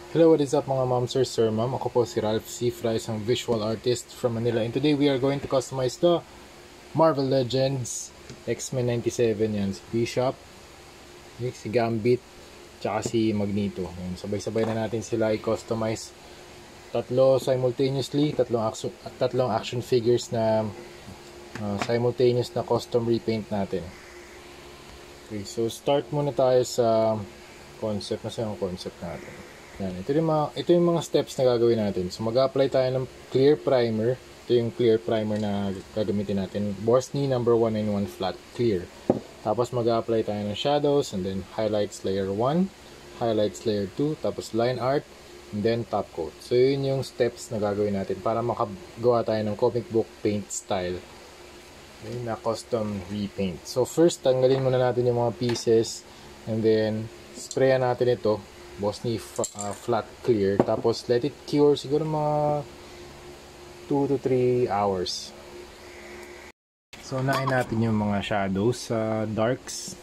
Hello, what is up mga ma'am, sir, ma'am? Ako po si Ralph C. Fry, isang visual artist from Manila. And today we are going to customize the Marvel Legends X-Men 97. Yan, si Bishop, si Gambit, tsaka si Magneto. Yan, sabay-sabay na natin sila i-customize. Tatlo simultaneously, tatlong action figures na simultaneous na custom repaint natin. Okay, so start muna tayo sa concept. Nasa yung concept natin. Yan, ito yung mga steps na gagawin natin. So mag-apply tayo ng clear primer. Ito yung clear primer na gagamitin natin. Borsni number 191 flat clear. Tapos mag-apply tayo ng shadows and then highlights layer 1, highlights layer 2, tapos line art, and then top coat. So yun yung steps na gagawin natin para makagawa tayo ng comic book paint style. Okay, na custom repaint. So first, tanggalin muna natin yung mga pieces and then sprayan natin ito. Borsni flat clear, tapos let it cure siguro mga 2 to 3 hours. So unahin natin yung mga shadows sa darks.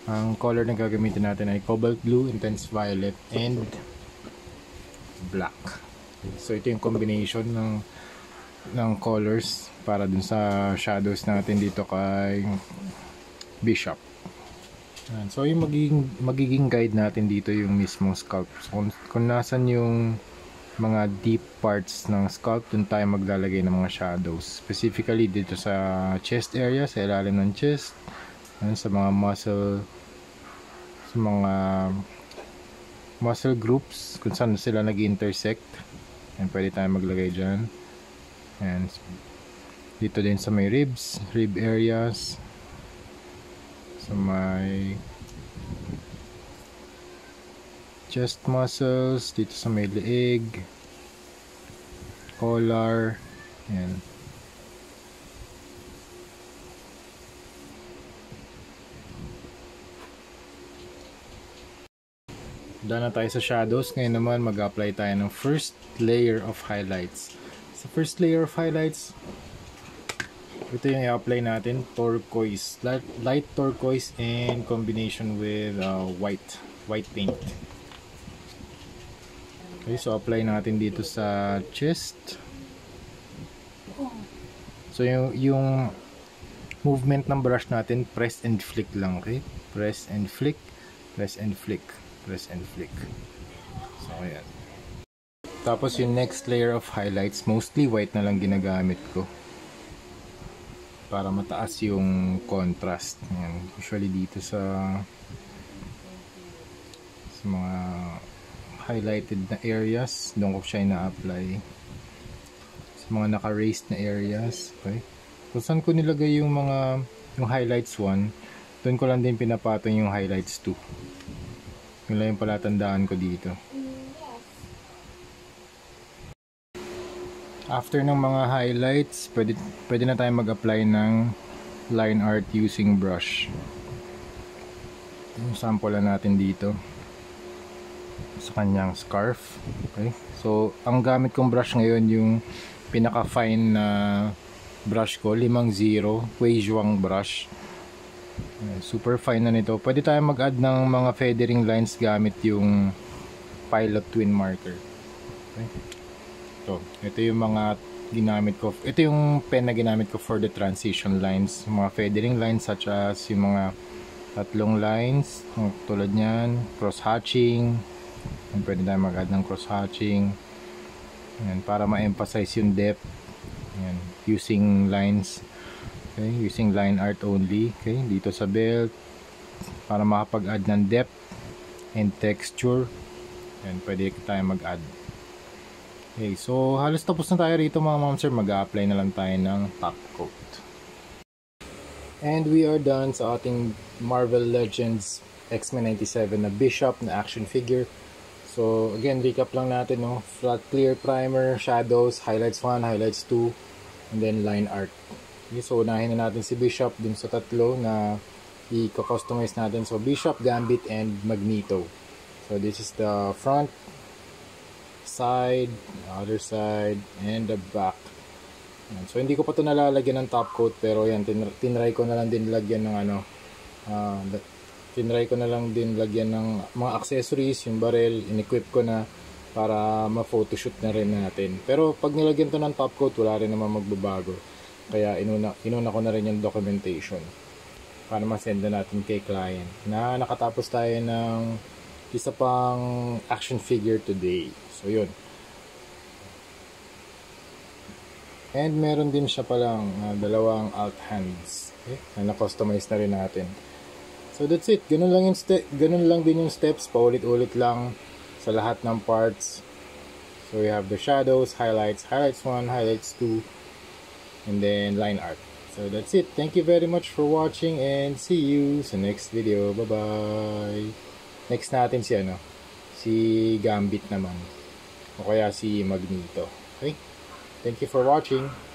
Ang color na gagamitin natin ay cobalt blue, intense violet, and black. So ito yung combination ng colors para dun sa shadows natin dito kay Bishop. So yung magiging guide natin dito yung mismong scalp. So, kung nasan yung mga deep parts ng scalp, dun tayo maglalagay ng mga shadows. Specifically dito sa chest area, sa ilalim ng chest, sa mga muscle groups, kung saan sila nag-intersect. And pwede tayo maglagay dyan. And dito din sa may rib areas, sa may chest muscles, dito sa may leeg, collar, yan. Done na tayo sa shadows. Ngayon naman mag-apply tayo ng first layer of highlights. Sa first layer of highlights, ito yung i-apply natin, turquoise, light turquoise in combination with white paint. Okay, so apply natin dito sa chest. So yung movement ng brush natin, press and flick lang, okay? Press and flick, press and flick, press and flick. So ayan. Tapos yung next layer of highlights, mostly white na lang ginagamit ko para mataas yung contrast. Yan. Usually dito sa mga highlighted na areas, doon ko siya ina-apply. Sa mga naka-raised na areas, okay? Kung saan ko nilagay yung highlights 1, doon ko lang din pinapatong yung highlights 2. Yun lang yung palatandaan ko dito. After ng mga highlights, pwede na tayo mag-apply ng line art using brush. Yung sample na natin dito sa kanyang scarf. Okay? So, ang gamit kong brush ngayon yung pinaka-fine na brush ko, 50 Huizhuang brush. Super fine na nito. Pwede tayo mag-add ng mga feathering lines gamit yung Pilot Twin Marker. Okay? Ito yung mga ginamit ko. Ito yung pen na ginamit ko for the transition lines. Mga feathering lines such as yung mga tatlong lines. Tulad nyan. Cross-hatching. Pwede tayo mag-add ng cross-hatching. Para ma-emphasize yung depth. Ayan, using lines. Okay, using line art only. Okay, dito sa belt. Para makapag-add ng depth and texture. Ayan, pwede tayo mag-add. Okay, so halos tapos na tayo rito mga ma'am sir. Mag-a-apply na lang tayo ng top coat. And we are done sa ating Marvel Legends X-Men 97 na Bishop na action figure. So again, recap lang natin, no? Flat clear primer, shadows, highlights 1, highlights 2, and then line art. Okay, so unahin na natin si Bishop dun sa tatlo na i-customize natin. So Bishop, Gambit, and Magneto. So this is the front, side, other side, and the back. So hindi ko pa ito nalalagyan ng top coat, pero yan, tinry ko na lang din lagyan ng tinry ko na lang din lagyan ng mga accessories, yung barrel, in-equip ko na para ma-photoshoot na rin natin. Pero pag nilagyan to ng top coat, wala rin naman magbabago. Kaya inuna ko na rin yung documentation para ma-send na natin kay client na nakatapos tayo ng isa pang action figure today. So yun. And meron din siya palang dalawang alt hands, okay, na na-customize na rin natin. So that's it. Ganun lang din yung steps, paulit-ulit lang sa lahat ng parts. So we have the shadows, highlights 1, highlights 2, and then line art. So that's it. Thank you very much for watching and see you sa next video. Bye-bye. Next natin si Gambit naman. O kaya si Magneto. Okay? Thank you for watching.